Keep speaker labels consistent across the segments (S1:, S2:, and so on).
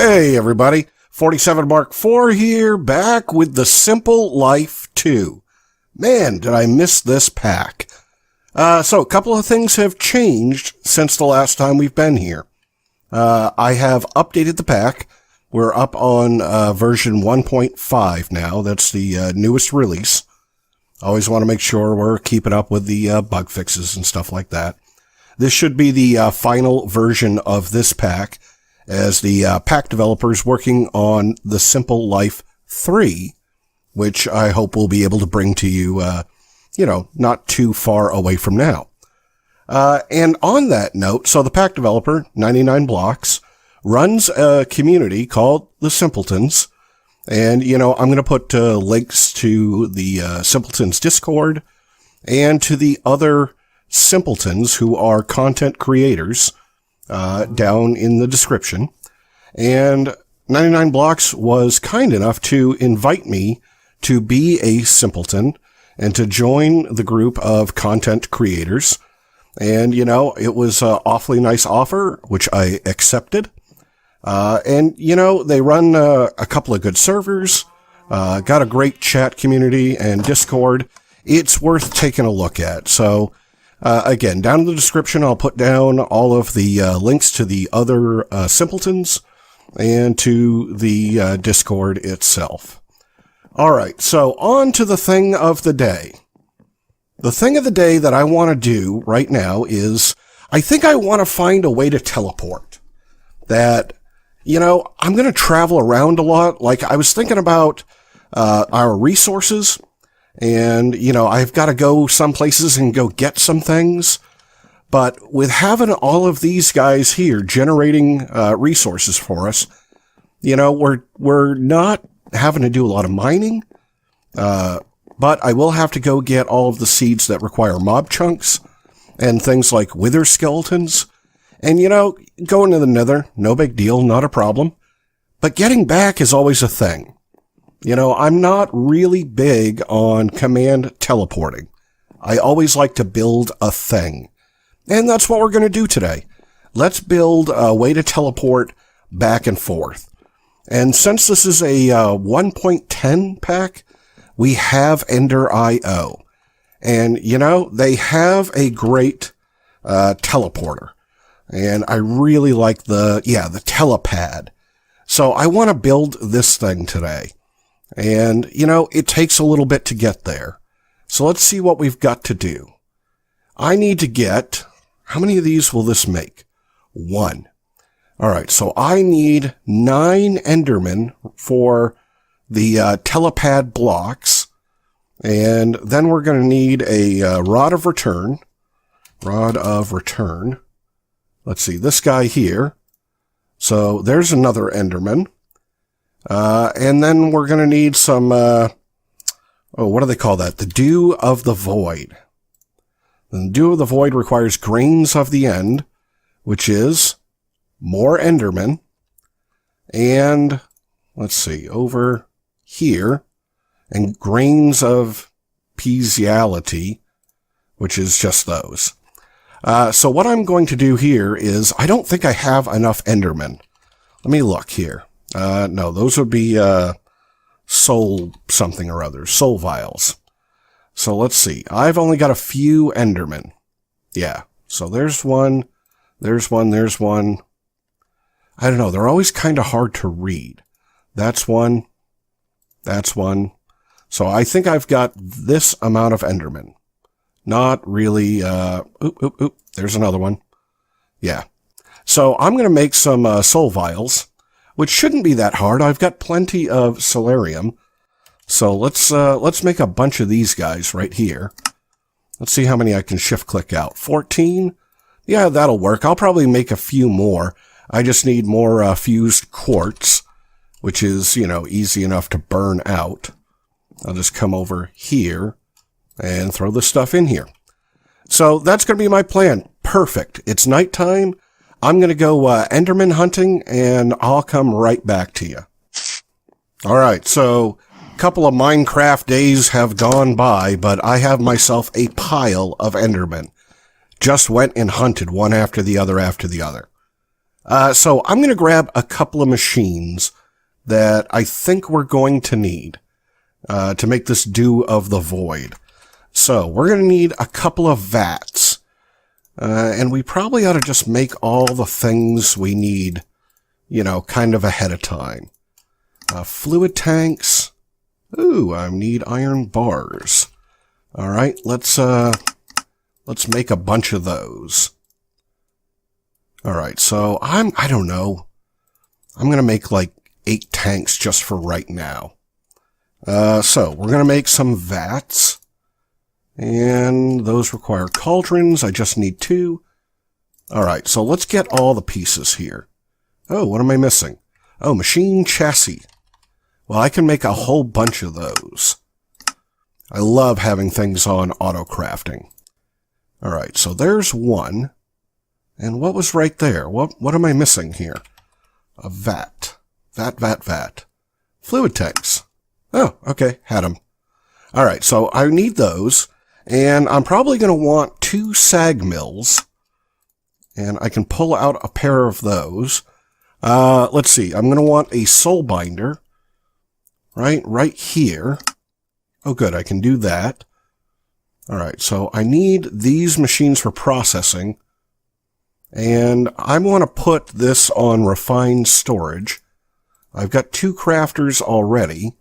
S1: Hey everybody, 47 Mark IV here, back with the Simple Life 2. Man, did I miss this pack. So a couple of things have changed since the last time we've been here. I have updated the pack. We're up on version 1.5 now. That's the newest release. Always want to make sure we're keeping up with the bug fixes and stuff like that. This should be the final version of this pack, as the pack developers working on the Simple Life 3, which I hope we'll be able to bring to you, not too far away from now. And on that note, so the pack developer, 99 Blocks, runs a community called the Simpletons. And, I'm going to put links to the Simpletons Discord and to the other Simpletons who are content creators down in the description. And 99 Blocks was kind enough to invite me to be a Simpleton and to join the group of content creators. And, it was an awfully nice offer, which I accepted. And, they run a couple of good servers, got a great chat community and Discord. It's worth taking a look at. So, again, down in the description, I'll put down all of the links to the other Simpletons and to the Discord itself. All right, so on to the thing of the day. The thing of the day that I want to do right now is I think I want to find a way to teleport. That, I'm going to travel around a lot. Like, I was thinking about our resources. And, I've got to go some places and go get some things. But with having all of these guys here generating resources for us, we're not having to do a lot of mining. But I will have to go get all of the seeds that require mob chunks and things like wither skeletons. And, going to the nether, no big deal, not a problem. But getting back is always a thing. I'm not really big on command teleporting. I always like to build a thing. And that's what we're going to do today. Let's build a way to teleport back and forth. And since this is a 1.10 pack, we have EnderIO. And, they have a great teleporter. And I really like the Telepad. So I want to build this thing today. And, it takes a little bit to get there. So let's see what we've got to do. I need to get, how many of these will this make? 1. All right, so I need 9 endermen for the Telepad blocks. And then we're going to need a rod of return. Let's see, this guy here. So there's another enderman. And then we're going to need some, what do they call that? The Dew of the Void. The Dew of the Void requires grains of the end, which is more endermen. And, let's see, over here, and grains of Peasiality, which is just those. So what I'm going to do here is, I don't think I have enough endermen. Let me look here. No, those would be, soul something or other, soul vials. So let's see. I've only got a few endermen. Yeah. So there's one. I don't know. They're always kind of hard to read. That's one. So I think I've got this amount of endermen. Not really, there's another one. Yeah. So I'm going to make some, soul vials, which shouldn't be that hard. I've got plenty of solarium. So let's make a bunch of these guys right here. Let's see how many I can shift click out. 14. Yeah, that'll work. I'll probably make a few more. I just need more, fused quartz, which is, easy enough to burn out. I'll just come over here and throw this stuff in here. So that's going to be my plan. Perfect. It's nighttime. I'm going to go enderman hunting, and I'll come right back to you. All right, so a couple of Minecraft days have gone by, but I have myself a pile of endermen. Just went and hunted one after the other. So I'm going to grab a couple of machines that I think we're going to need to make this Dew of the Void. So we're going to need a couple of vats. And we probably ought to just make all the things we need, you know, kind of ahead of time. Fluid tanks. Ooh, I need iron bars. All right, let's make a bunch of those. All right, so I don't know. I'm going to make like 8 tanks just for right now. So we're going to make some vats. And those require cauldrons. I just need 2. All right, so let's get all the pieces here. Oh, what am I missing? Oh, machine chassis. Well, I can make a whole bunch of those. I love having things on auto crafting. All right, so there's one. And what was right there? What am I missing here? A vat. Vat. Fluid tanks. Oh, okay, had them. All right, so I need those. And I'm probably going to want 2 sag mills. And I can pull out a pair of those. Let's see. I'm going to want a soul binder. Right here. Oh, good. I can do that. All right. So I need these machines for processing. And I want to put this on refined storage. I've got 2 crafters already.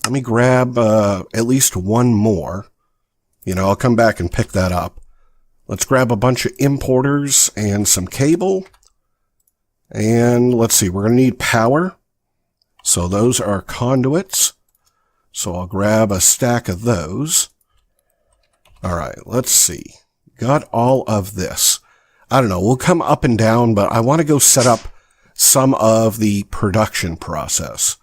S1: Let me grab at least 1 more. You know, I'll come back and pick that up. Let's grab a bunch of importers and some cable. And let's see, we're going to need power. So those are conduits. So I'll grab a stack of those. All right, let's see. Got all of this. I don't know, we'll come up and down, but I want to go set up some of the production process.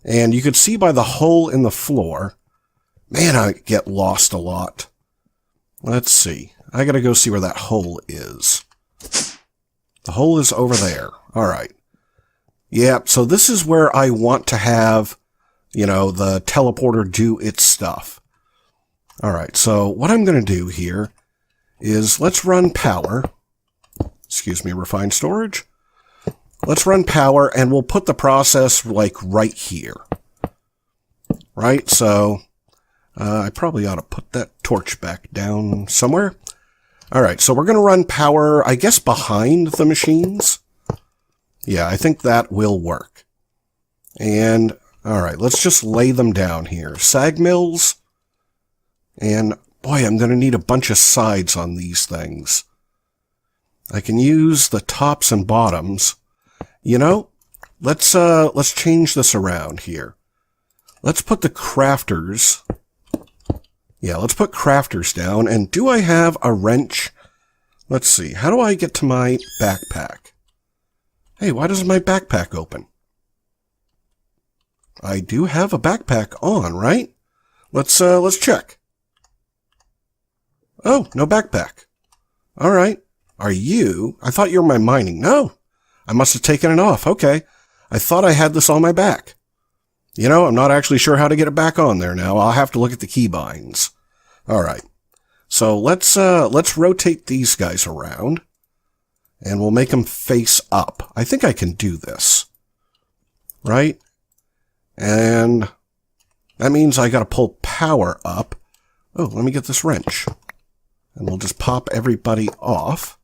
S1: And you can see by the hole in the floor, man, I get lost a lot. Let's see. I gotta go see where that hole is. The hole is over there. All right. Yeah, so this is where I want to have, you know, the teleporter do its stuff. All right, so what I'm going to do here is let's run power. Excuse me, refined storage. Let's run power, and we'll put the process, like, right here. Right, so I probably ought to put that torch back down somewhere. All right, so we're going to run power, I guess, behind the machines. Yeah, I think that will work. And, all right, let's just lay them down here. Sag mills. And, boy, I'm going to need a bunch of sides on these things. I can use the tops and bottoms. You know, let's change this around here. Let's put the crafters. Yeah, let's put crafters down. And do I have a wrench? Let's see. How do I get to my backpack? Hey, why doesn't my backpack open? I do have a backpack on, right? Let's check. Oh, no backpack. All right. Are you? I thought you were my mining. No. I must have taken it off. Okay. I thought I had this on my back. You know, I'm not actually sure how to get it back on there now. I'll have to look at the keybinds. All right. So let's rotate these guys around, and we'll make them face up. I think I can do this. Right? And that means I got to pull power up. Oh, let me get this wrench. And we'll just pop everybody off.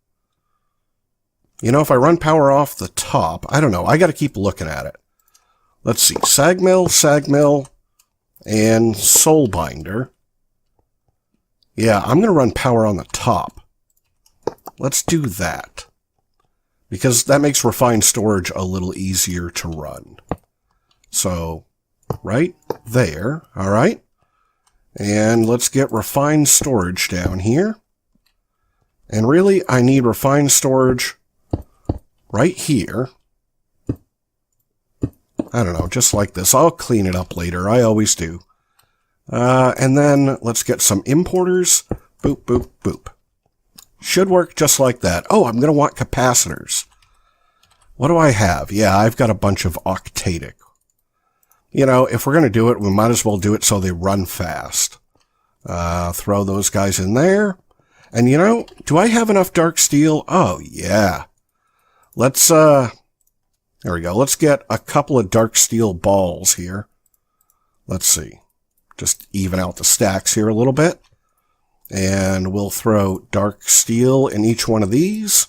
S1: You know, if I run power off the top, I don't know. I got to keep looking at it. Let's see. Sag mill, and soul binder. Yeah, I'm going to run power on the top. Let's do that. Because that makes refined storage a little easier to run. So, right there. All right. And let's get refined storage down here. And really, I need refined storage right here. I don't know, just like this. I'll clean it up later. I always do. And then let's get some importers. Boop, boop, boop. Should work just like that. Oh, I'm going to want capacitors. What do I have? Yeah, I've got a bunch of octadic. You know, if we're going to do it, we might as well do it so they run fast. Throw those guys in there. And you know, do I have enough dark steel? Oh, yeah. Let's, there we go. Let's get a couple of dark steel balls here. Let's see. Just even out the stacks here a little bit. And we'll throw dark steel in each one of these.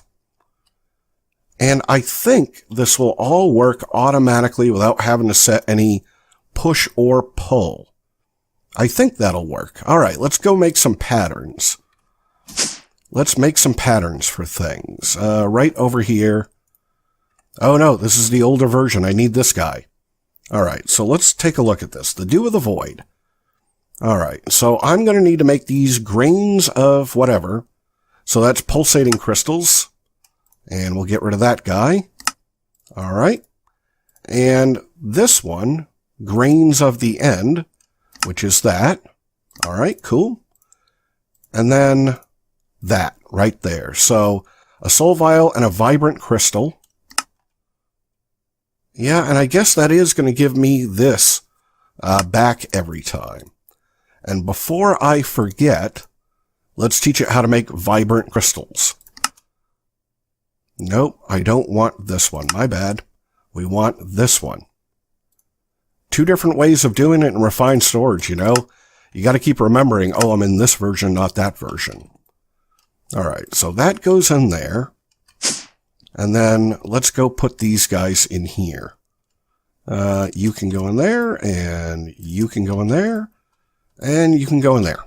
S1: And I think this will all work automatically without having to set any push or pull. I think that'll work. All right, let's go make some patterns. Let's make some patterns for things. Right over here. Oh no, this is the older version. I need this guy. All right, so let's take a look at this. The Dew of the Void. All right, so I'm going to need to make these grains of whatever. So that's pulsating crystals. And we'll get rid of that guy. All right. And this one, grains of the end, which is that. All right, cool. And then that right there. So a soul vial and a vibrant crystal. Yeah, and I guess that is going to give me this back every time. And before I forget, let's teach it how to make vibrant crystals. Nope, I don't want this one. My bad. We want this one. Two different ways of doing it in refined storage, you know. You got to keep remembering, oh, I'm in this version, not that version. All right, so that goes in there. And then let's go put these guys in here. You can go in there, and you can go in there, and you can go in there.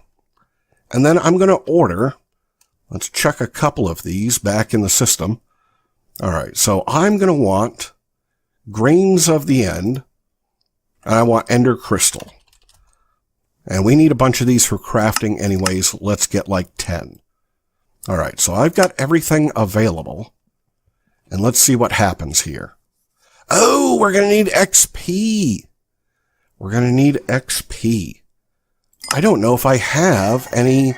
S1: And then I'm going to order, let's chuck a couple of these back in the system. All right, so I'm going to want grains of the end, and I want ender crystal. And we need a bunch of these for crafting anyways. Let's get like 10. All right, so I've got everything available. And let's see what happens here. Oh, we're going to need XP. We're going to need XP. I don't know if I have any.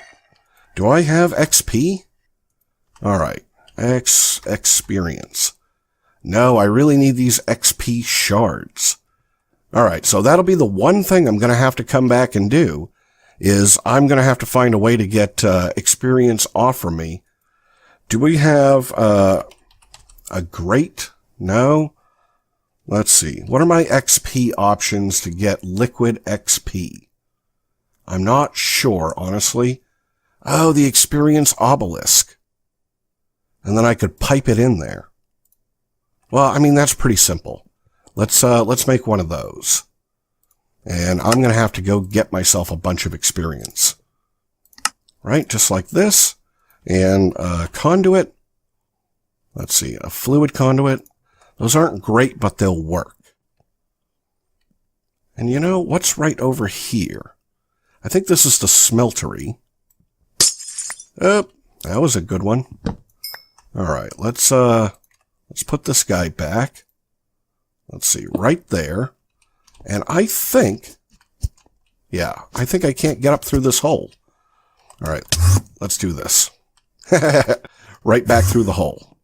S1: Do I have XP? All right. Experience. No, I really need these XP shards. All right, so that'll be the one thing I'm going to have to come back and do, is I'm going to have to find a way to get experience off from me. Do we have a grate? No. Let's see. What are my XP options to get liquid XP? I'm not sure, honestly. Oh, the experience obelisk. And then I could pipe it in there. Well, I mean, that's pretty simple. Let's make one of those. And I'm going to have to go get myself a bunch of experience. Right? Just like this. And a conduit. Let's see. A fluid conduit. Those aren't great, but they'll work. And you know, what's right over here? I think this is the smeltery. Oh, that was a good one. All right, let's put this guy back. Let's see, right there. And I think, yeah, I think I can't get up through this hole. All right, let's do this. Right back through the hole.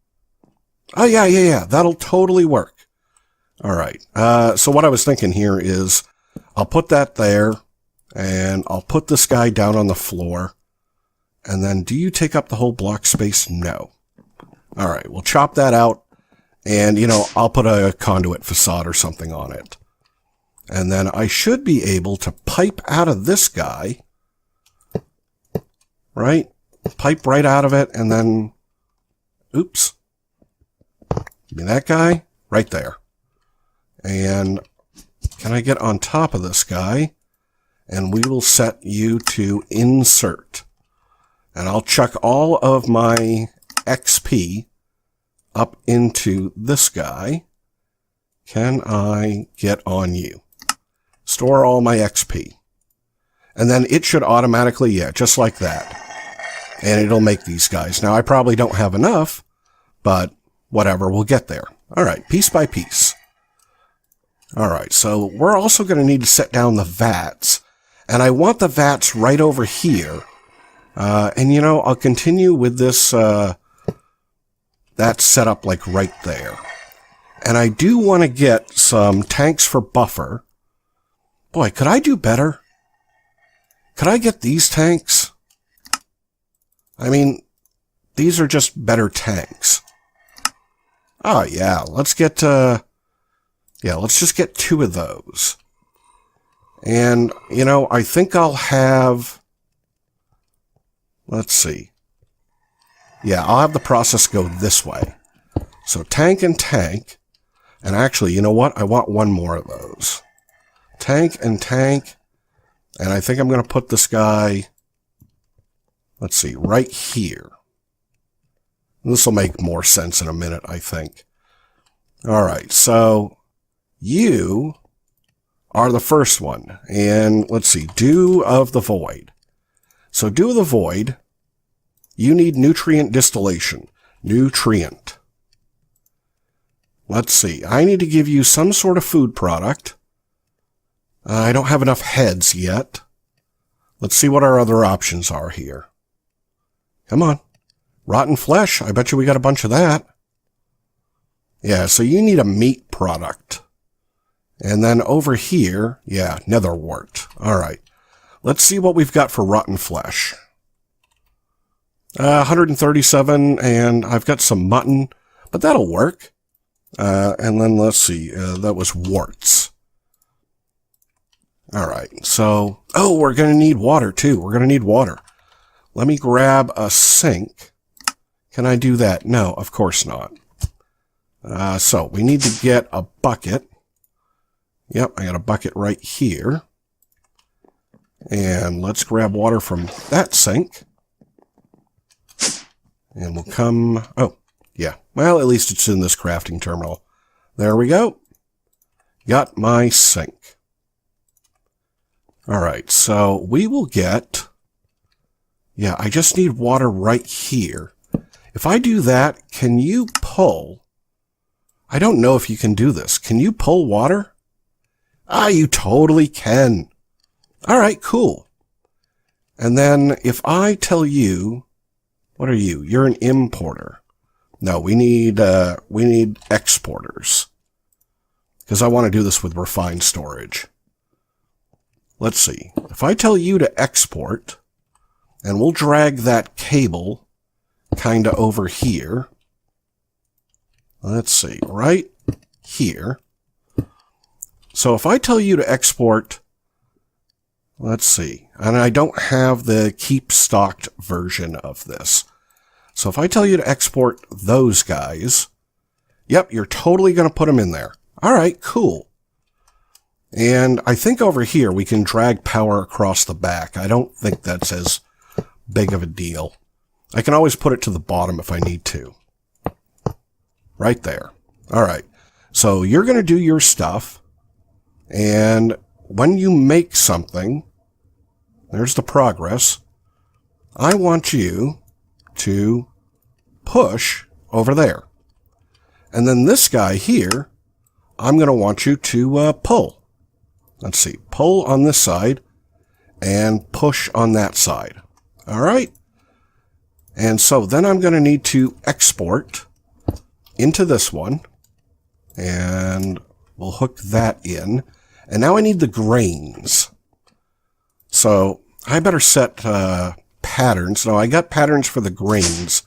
S1: Oh, yeah, that'll totally work. All right, so what I was thinking here is I'll put that there, and I'll put this guy down on the floor. And then, do you take up the whole block space? No. All right, we'll chop that out, and, you know, I'll put a conduit facade or something on it. And then I should be able to pipe out of this guy, right? Pipe right out of it, and then, oops. Give me that guy right there. And can I get on top of this guy? And we will set you to insert. And I'll chuck all of my XP up into this guy. Can I get on you? Store all my XP. And then it should automatically, yeah, just like that. And it'll make these guys. Now, I probably don't have enough, but whatever, we'll get there. All right, piece by piece. All right, so we're also going to need to set down the vats. And I want the vats right over here. And, you know, I'll continue with this, that set up like right there. And I do want to get some tanks for buffer. Boy, could I do better? Could I get these tanks? I mean, these are just better tanks. Oh, yeah, let's get, let's just get 2 of those. And, I think I'll have, let's see. Yeah, I'll have the process go this way. So tank and tank. And actually, you know what? I want 1 more of those. Tank and tank. And I think I'm going to put this guy, let's see, right here. This will make more sense in a minute, I think. All right, so you are the first one. And let's see, Dew of the Void. So Dew of the Void, you need nutrient distillation. Nutrient. Let's see, I need to give you some sort of food product. I don't have enough heads yet. Let's see what our other options are here. Come on. Rotten flesh, I bet you we got a bunch of that. Yeah, so you need a meat product. And then over here, yeah, netherwort. All right. Let's see what we've got for rotten flesh. 137, and I've got some mutton, but that'll work. And then let's see, that was warts. All right, so, we're going to need water too. We're going to need water. Let me grab a sink. Can I do that? No, of course not. So we need to get a bucket. Yep, I got a bucket right here. And let's grab water from that sink. And we'll come, yeah. Well, at least it's in this crafting terminal. There we go. Got my sink. All right, so we will get, yeah, I just need water right here. If I do that, can you pull? I don't know if you can do this. Can you pull water? You totally can. All right, cool. And then if I tell you, what are you? You're an importer. No, we need exporters. Because I want to do this with refined storage. Let's see. If I tell you to export, and we'll drag that cable kind of over here. Let's see, right here. So if I tell you to export, let's see, and I don't have the keep stocked version of this. So if I tell you to export those guys, yep, you're totally going to put them in there. All right, cool. And I think over here we can drag power across the back. I don't think that's as big of a deal. I can always put it to the bottom if I need to. Right there. All right. So you're going to do your stuff. And when you make something, there's the progress. I want you to push over there. And then this guy here, I'm going to want you to pull. Let's see. Pull on this side and push on that side. All right. And so then I'm going to need to export into this one. And we'll hook that in. And now I need the grains. So I better set patterns. No, I got patterns for the grains.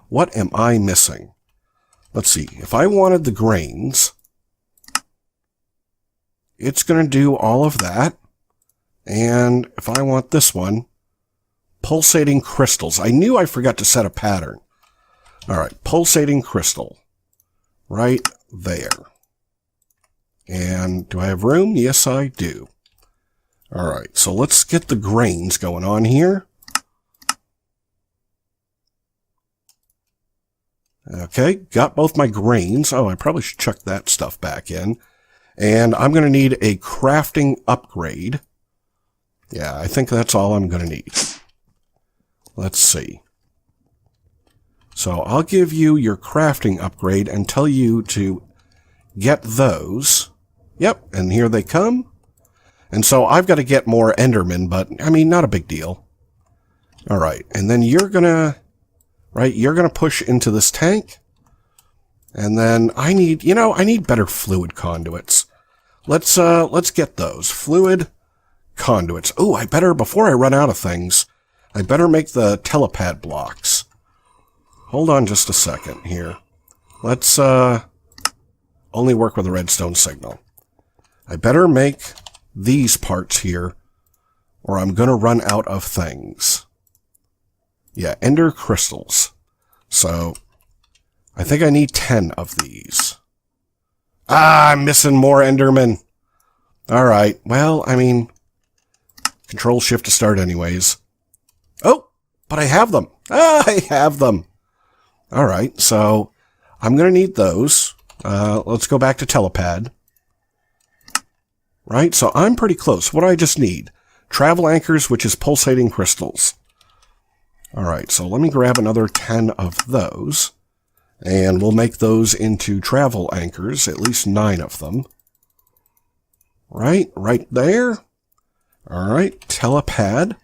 S1: What am I missing? Let's see. If I wanted the grains, it's going to do all of that. And if I want this one, pulsating crystals. I knew I forgot to set a pattern. All right, pulsating crystal. Right there. And do I have room? Yes, I do. All right, so let's get the grains going on here. Okay, got both my grains. I probably should chuck that stuff back in. And I'm going to need a crafting upgrade. Yeah, I think that's all I'm going to need. Let's see. So I'll give you your crafting upgrade and tell you to get those. Yep, and here they come. And so I've got to get more endermen, but, I mean, not a big deal. All right, and then you're going to, you're going to push into this tank. And then I need better fluid conduits. Let's get those. Fluid conduits. Oh, I better, before I run out of things, I better make the telepad blocks. Hold on just a second here. let's only work with a redstone signal. I better make these parts here, or I'm going to run out of things. Yeah, ender crystals. So, I think I need 10 of these. Ah, I'm missing more endermen. Alright, well, I mean, Control-Shift to start anyways. Oh, but I have them. Ah, I have them. Alright, so I'm going to need those. Let's go back to Telepad. Right, so I'm pretty close. What do I just need? Travel anchors, which is pulsating crystals. Alright, so let me grab another 10 of those. And we'll make those into travel anchors, at least 9 of them. Right there. Alright, Telepad.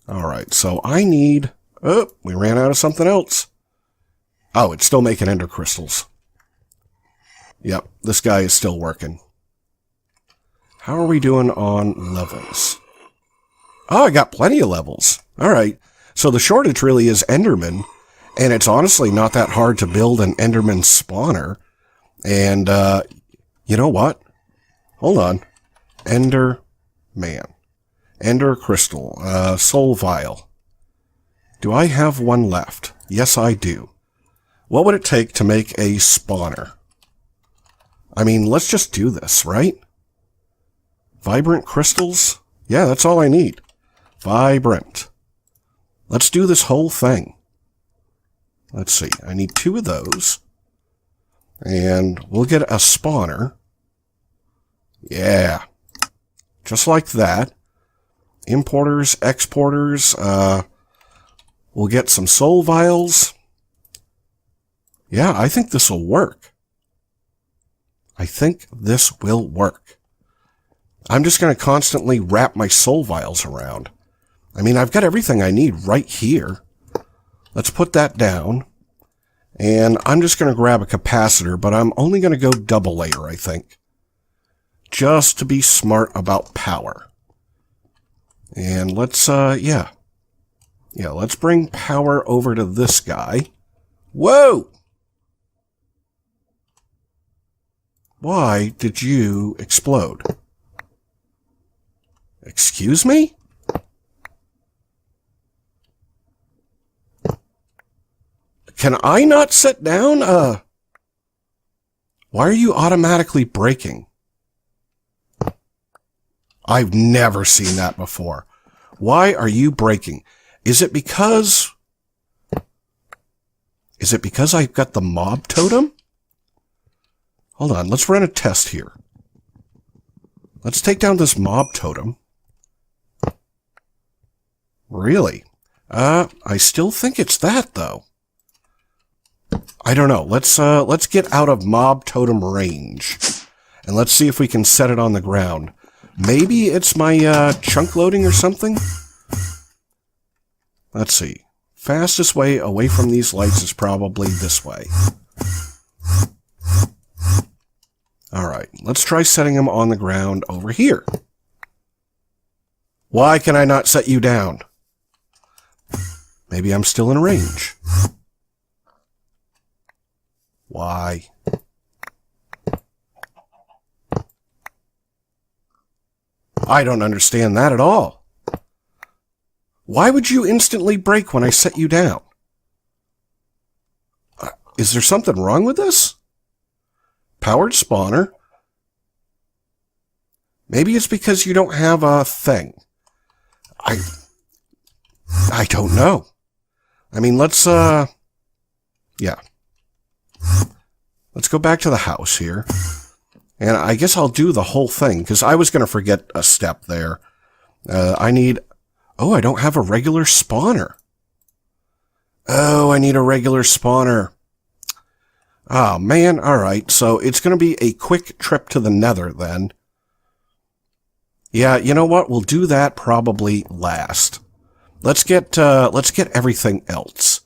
S1: Alright, so I need... Oh, we ran out of something else. Oh, it's still making ender crystals. Yep, this guy is still working. How are we doing on levels? Oh, I got plenty of levels. Alright, so the shortage really is endermen, and it's honestly not that hard to build an enderman spawner. And, you know what? Hold on. Enderman. Ender crystal. Soul vial. Do I have one left? Yes, I do. What would it take to make a spawner? I mean, let's just do this, right? Vibrant crystals? Yeah, that's all I need. Vibrant. Let's do this whole thing. Let's see. I need 2 of those. And we'll get a spawner. Yeah. Just like that. Importers, exporters. We'll get some soul vials. Yeah, I think this will work. I think this will work. I'm just going to constantly wrap my soul vials around. I mean, I've got everything I need right here. Let's put that down. And I'm just going to grab a capacitor, but I'm only going to go double layer, I think. Just to be smart about power. And let's, yeah, let's bring power over to this guy. Whoa! Why did you explode? Excuse me? Can I not sit down? Why are you automatically braking? I've never seen that before. Why are you braking? Is it because I've got the mob totem? Hold on, let's run a test here. Let's take down this mob totem. Really? I still think it's that, though. I don't know. Let's get out of mob totem range. And let's see if we can set it on the ground. Maybe it's my, chunk loading or something? Let's see. Fastest way away from these lights is probably this way. Alright, let's try setting him on the ground over here. Why can I not set you down? Maybe I'm still in range. Why? I don't understand that at all. Why would you instantly brake when I set you down? Is there something wrong with this? Powered spawner. Maybe it's because you don't have a thing. I don't know. I mean, let's, yeah. Let's go back to the house here. And I guess I'll do the whole thing, because I was going to forget a step there. I need... Oh, I don't have a regular spawner. Oh, I need a regular spawner. Oh, man. All right. So it's going to be a quick trip to the nether then. Yeah, you know what? We'll do that probably last. Let's get everything else.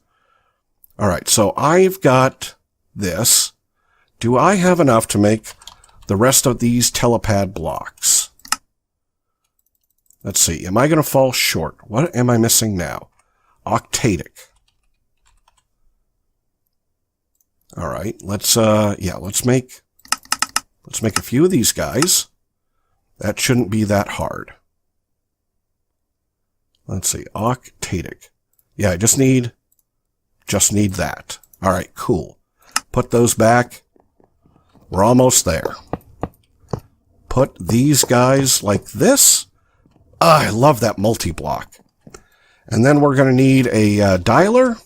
S1: All right. So I've got this. Do I have enough to make the rest of these telepad blocks? Let's see. Am I going to fall short? What am I missing now? Octadic. All right, let's make a few of these guys. That shouldn't be that hard. Let's see, octatic. Yeah, I just need that. All right, cool. Put those back. We're almost there. Put these guys like this. I love that multi-block. And then we're going to need a dialer.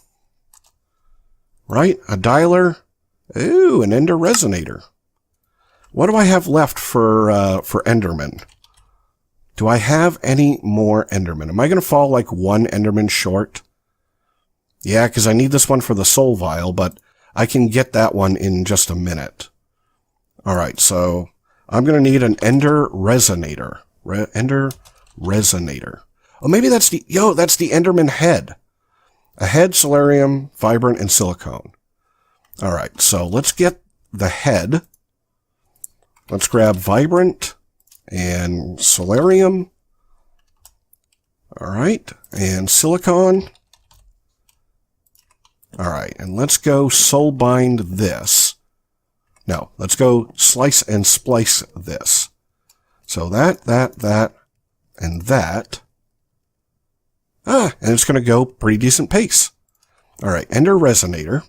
S1: Right? A dialer. Ooh, an ender resonator. What do I have left for endermen? Do I have any more endermen? Am I going to fall like one enderman short? Yeah, because I need this one for the soul vial, but I can get that one in just a minute. All right, so I'm going to need an ender resonator. Ender resonator. Oh, maybe that's the enderman head. A head, solarium, vibrant, and silicone. All right, so let's get the head. Let's grab vibrant and solarium. All right, and silicone. All right, and let's go soul bind this. No, let's go slice and splice this. So that, and that. And it's going to go pretty decent pace. All right, ender resonator.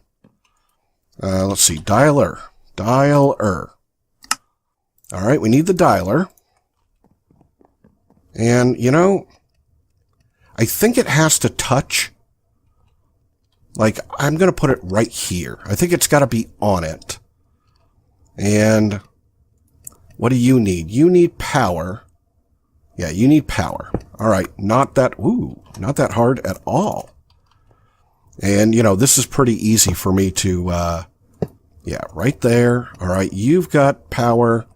S1: Let's see, dialer. All right, we need the dialer. And, I think it has to touch. Like, I'm going to put it right here. I think it's got to be on it. And what do you need? You need power. Yeah, you need power. All right, not that hard at all. And, this is pretty easy for me to, right there. All right, you've got power.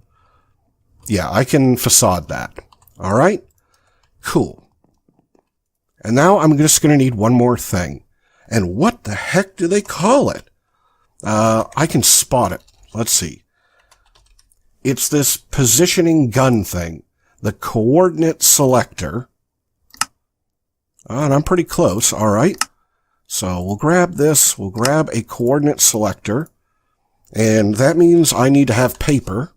S1: Yeah, I can facade that. All right, cool. And now I'm just going to need one more thing. And what the heck do they call it? I can spot it. Let's see. It's this positioning gun thing. The coordinate selector. And I'm pretty close. All right. So we'll grab this. We'll grab a coordinate selector. And that means I need to have paper.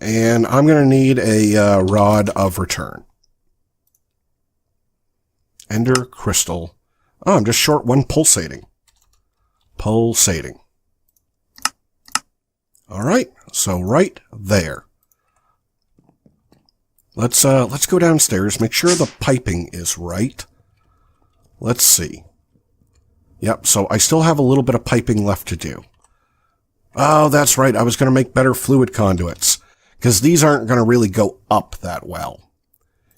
S1: And I'm going to need a rod of return. Ender crystal. Oh, I'm just short one pulsating. Pulsating. All right. So right there. Let's go downstairs. Make sure the piping is right. Let's see. Yep. So I still have a little bit of piping left to do. Oh, that's right. I was going to make better fluid conduits because these aren't going to really go up that well.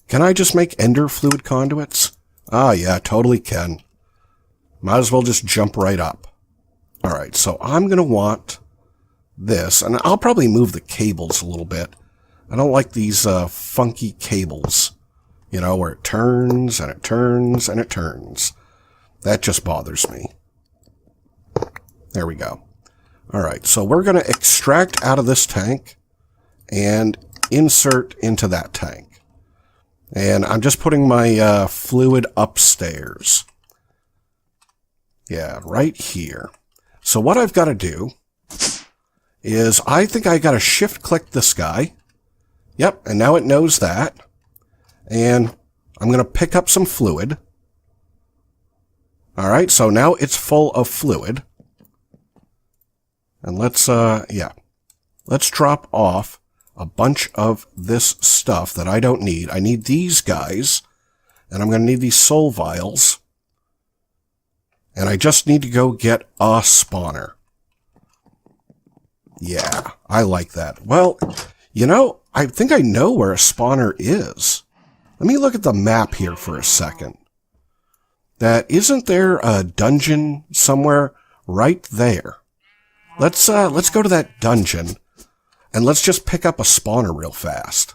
S1: Can I just make ender fluid conduits? Ah, yeah, totally can. Might as well just jump right up. All right, so I'm going to want this, and I'll probably move the cables a little bit. I don't like these funky cables, where it turns and it turns and it turns. That just bothers me. There we go. All right, so we're going to extract out of this tank and insert into that tank. And I'm just putting my fluid upstairs. Yeah, right here. So what I've got to do is I think I got to shift-click this guy. Yep, and now it knows that. And I'm going to pick up some fluid. All right, so now it's full of fluid. And let's drop off a bunch of this stuff that I don't need. I need these guys, and I'm going to need these soul vials. And I just need to go get a spawner. Yeah, I like that. Well, I think I know where a spawner is. Let me look at the map here for a second. Isn't there a dungeon somewhere right there? Let's go to that dungeon. And let's just pick up a spawner real fast.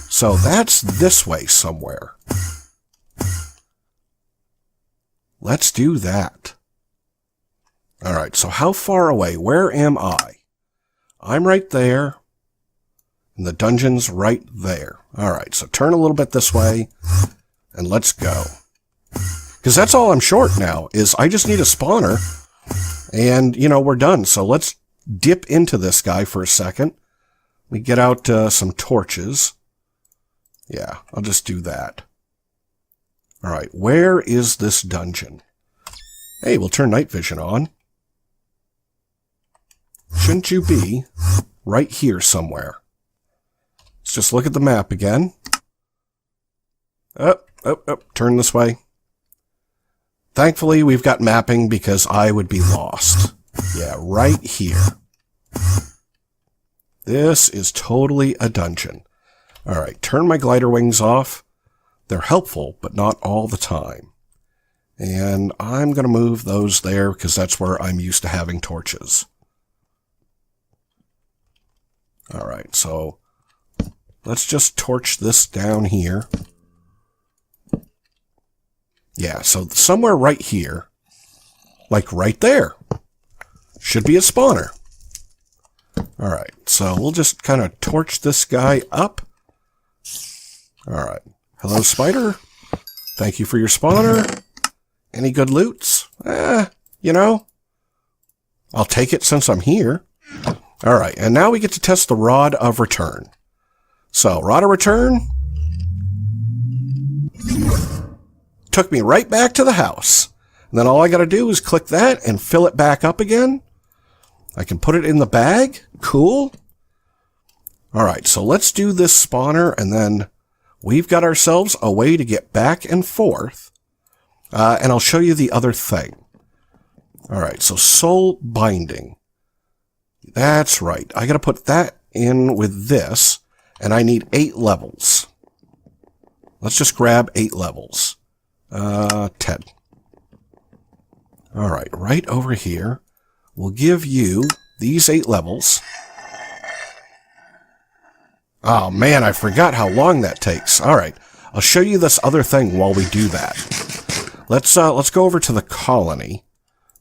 S1: So that's this way somewhere. Let's do that. All right, so how far away? Where am I? I'm right there. And the dungeon's right there. All right, so turn a little bit this way. And let's go. Because that's all I'm short now, is I just need a spawner. And, you know, we're done. So let's dip into this guy for a second. We get out some torches. Yeah, I'll just do that. All right, where is this dungeon? Hey, we'll turn night vision on. Shouldn't you be right here somewhere? Let's just look at the map again. Up, turn this way. Thankfully, we've got mapping because I would be lost. Yeah, right here. This is totally a dungeon. All right, turn my glider wings off. They're helpful, but not all the time. And I'm going to move those there because that's where I'm used to having torches. All right, so let's just torch this down here. Yeah, so somewhere right here, like right there, should be a spawner. All right, so we'll just kind of torch this guy up. All right. Hello, spider. Thank you for your spawner. Any good loots? You know, I'll take it since I'm here. All right, and now we get to test the rod of return. So, rod of return took me right back to the house. And then all I got to do is click that and fill it back up again. I can put it in the bag. Cool. All right, so let's do this spawner, and then we've got ourselves a way to get back and forth. And I'll show you the other thing. All right, so soul binding. That's right. I got to put that in with this, and I need 8 levels. Let's just grab 8 levels. 10. All right, right over here. We'll give you these 8 levels. Oh man, I forgot how long that takes. All right, I'll show you this other thing while we do that. Let's go over to the colony.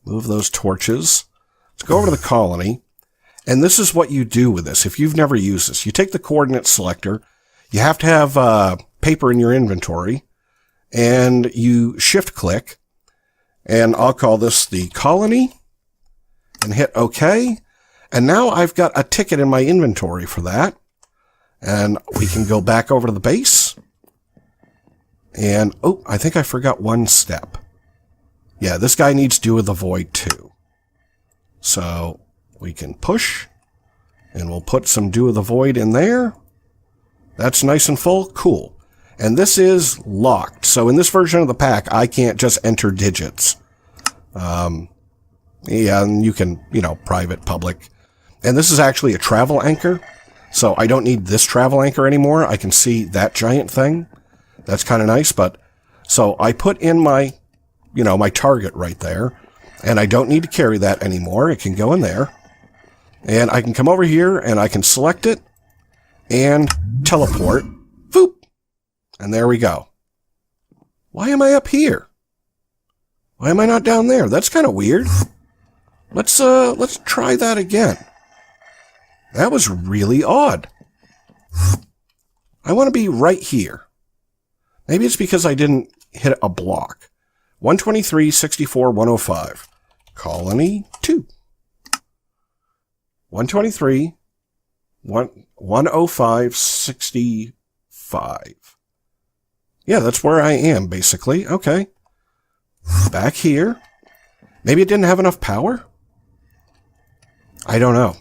S1: Move those torches. Let's go over to the colony. And this is what you do with this. If you've never used this, you take the coordinate selector. You have to have paper in your inventory, and you shift click. And I'll call this the colony, and hit OK. And now I've got a ticket in my inventory for that. And we can go back over to the base. And, oh, I think I forgot one step. Yeah, this guy needs Dew of the Void too. So we can push, and we'll put some Dew of the Void in there. That's nice and full. Cool. And this is locked. So in this version of the pack, I can't just enter digits. Yeah, and you can, you know, private, public. And this is actually a travel anchor. So I don't need this travel anchor anymore. I can see that giant thing. That's kind of nice. But so I put in my, you know, my target right there. And I don't need to carry that anymore. It can go in there. And I can come over here and I can select it and teleport. Boop. And there we go. Why am I up here? Why am I not down there? That's kind of weird. Let's try that again. That was really odd. I want to be right here. Maybe it's because I didn't hit a block. 123, 64, 105. Colony 2. 123, 105, 65. Yeah, that's where I am, basically. Okay. Back here. Maybe it didn't have enough power? I don't know.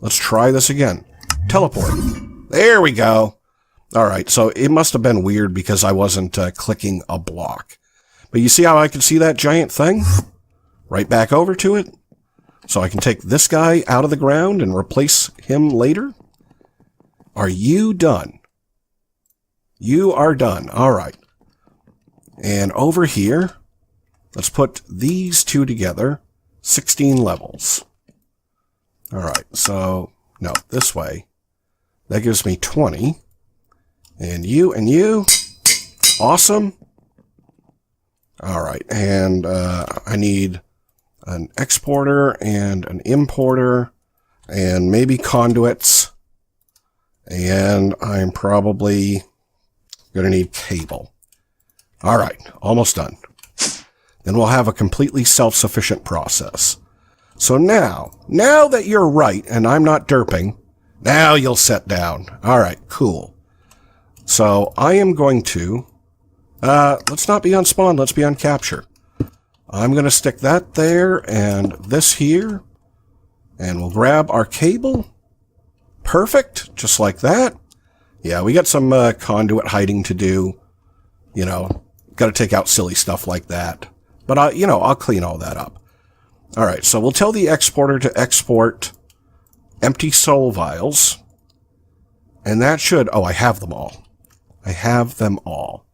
S1: Let's try this again. Teleport. There we go. All right, so it must have been weird because I wasn't clicking a block. But you see how I can see that giant thing? Right back over to it. So I can take this guy out of the ground and replace him later. Are you done? You are done. All right. And over here, let's put these two together. 16 levels. All right, so, no, this way. That gives me 20. And you. Awesome. All right, and I need an exporter and an importer and maybe conduits. And I'm probably going to need cable. All right, almost done. then we'll have a completely self-sufficient process. So now that you're right and I'm not derping, now you'll sit down. All right, cool. So I am going to, let's not be on spawn, let's be on capture. I'm going to stick that there and this here, and we'll grab our cable. Perfect, just like that. Yeah, we got some conduit hiding to do. You know, got to take out silly stuff like that. But, I'll clean all that up. All right, so we'll tell the exporter to export empty soul vials. And that should... Oh, I have them all. I have them all.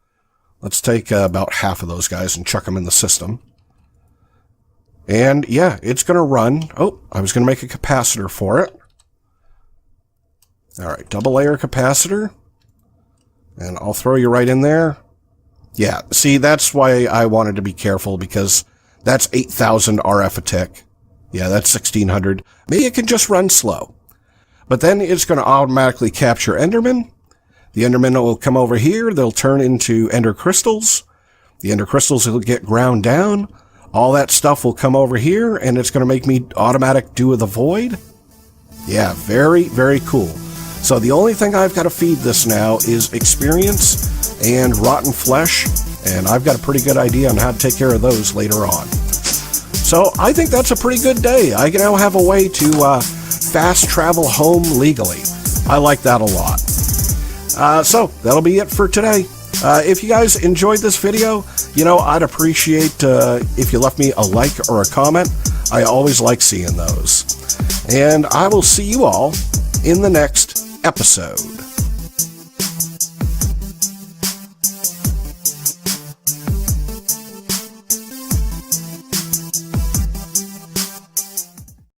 S1: Let's take about half of those guys and chuck them in the system. And, yeah, it's going to run. Oh, I was going to make a capacitor for it. All right, double layer capacitor. And I'll throw you right in there. Yeah, see, that's why I wanted to be careful, because that's 8,000 RF a tick. Yeah, that's 1,600. Maybe it can just run slow. But then it's going to automatically capture endermen. The endermen will come over here. They'll turn into ender crystals. The ender crystals will get ground down. All that stuff will come over here, and it's going to make me automatic do of the void. Yeah, very, very cool. So the only thing I've got to feed this now is experience and rotten flesh, and I've got a pretty good idea on how to take care of those later on. So I think that's a pretty good day. I now have a way to fast travel home legally. I like that a lot. So that'll be it for today. If you guys enjoyed this video, I'd appreciate if you left me a like or a comment. I always like seeing those. And I will see you all in the next episode.